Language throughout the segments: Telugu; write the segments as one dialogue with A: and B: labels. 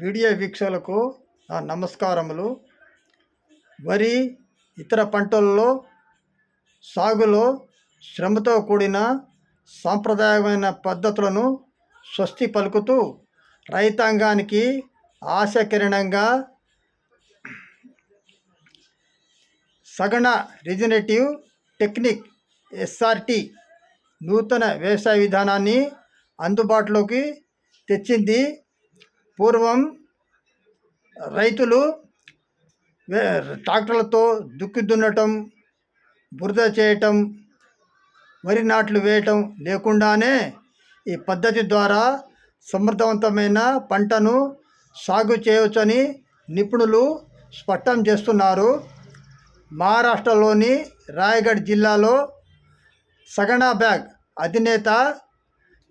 A: వీడియో వీక్షకులకు నా నమస్కారములు. వరి ఇతర పంటల్లో సాగులో శ్రమతో కూడిన సాంప్రదాయమైన పద్ధతులను స్వస్తి పలుకుతూ రైతాంగానికి ఆశాకిరణంగా సగణ రిజనరేటివ్ టెక్నిక్ ఎస్ఆర్టి నూతన వ్యవసాయ విధానాన్ని అందుబాటులోకి తెచ్చింది. పూర్వం రైతులు ట్రాక్టర్లతో దుక్కి దున్నటం, బురద చేయటం, వరి నాట్లు వేయటం లేకుండానే ఈ పద్ధతి ద్వారా సమర్థవంతమైన పంటను సాగు చేయవచ్చని నిపుణులు స్పష్టం చేస్తున్నారు. మహారాష్ట్రలోని రాయగఢ్ జిల్లాలో సగణ బ్యాగ్ అధినేత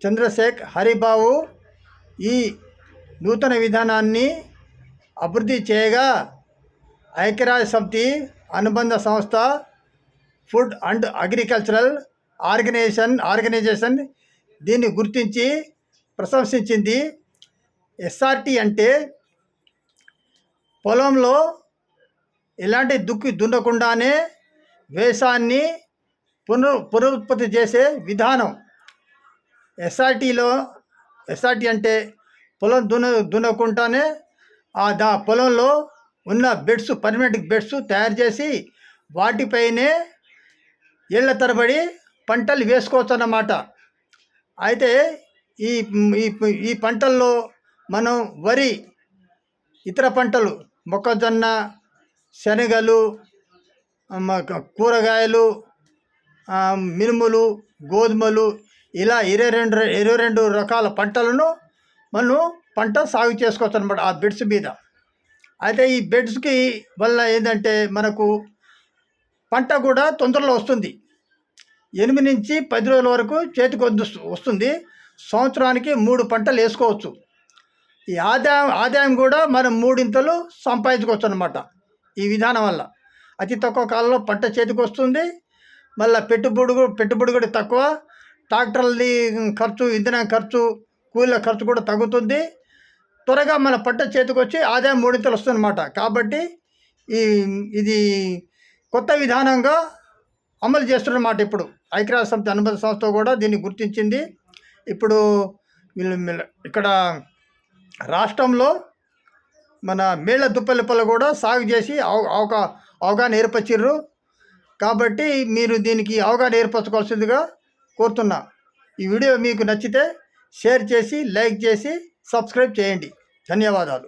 A: చంద్రశేఖర్ హరిబాబు ఈ నూతన విధానాన్ని అభివృద్ధి చేయగా, ఐక్యరాజ్య సమితి అనుబంధ సంస్థ ఫుడ్ అండ్ అగ్రికల్చరల్ ఆర్గనైజేషన్ దీన్ని గుర్తించి ప్రశంసించింది. ఎస్ఆర్టి అంటే పొలంలో ఎలాంటి దుక్కి దున్నకుండానే వ్యవసాయాన్ని పునరుత్పత్తి చేసే విధానం. ఎస్ఆర్టి అంటే పొలం దున్నకుండానే పొలంలో ఉన్న పర్మనెంట్ బెడ్స్ తయారు చేసి వాటిపైనే ఏళ్ల తరబడి పంటలు వేసుకోవచ్చు అన్నమాట. అయితే ఈ పంటల్లో మనం వరి, ఇతర పంటలు మొక్కజొన్న, శనగలు, కూరగాయలు, మినుములు, గోధుమలు ఇలా 22 రకాల పంటలను మనం పంట సాగు చేసుకోవచ్చు అనమాట ఆ బెడ్స్ మీద. అయితే ఈ బెడ్స్కి వల్ల ఏంటంటే మనకు పంట కూడా తొందరలో వస్తుంది. 8 నుంచి 10 రోజుల వరకు చేతికి వస్తుంది. సంవత్సరానికి 3 పంటలు వేసుకోవచ్చు. ఈ ఆదాయం కూడా మనం 3 ఇంతలు సంపాదించుకోవచ్చు అనమాట ఈ విధానం వల్ల. అతి తక్కువ కాలంలో పంట చేతికి వస్తుంది. మళ్ళీ పెట్టుబడి కూడా తక్కువ. ట్రాక్టర్లది ఖర్చు, ఇంధనం ఖర్చు, కూలీల ఖర్చు కూడా తగ్గుతుంది. త్వరగా మన పంట చేతికి వచ్చి ఆదాయం 3 ఇంతలు వస్తుంది అనమాట. కాబట్టి ఇది కొత్త విధానంగా అమలు చేస్తున్నమాట. ఇప్పుడు ఐక్యరాజ్య సమితి అనుబంధ సంస్థ కూడా దీన్ని గుర్తించింది. ఇప్పుడు ఇక్కడ రాష్ట్రంలో మన మేళ్ళ దుప్పలపల్లి కూడా సాగు చేసి అవగాహన ఏర్పరిచారు. కాబట్టి మీరు దీనికి అవగాహన ఏర్పరచుకోవాల్సిందిగా కోరుతున్నా. ఈ వీడియో మీకు నచ్చితే షేర్ చేసి, లైక్ చేసి, సబ్స్క్రైబ్ చేయండి. ధన్యవాదాలు.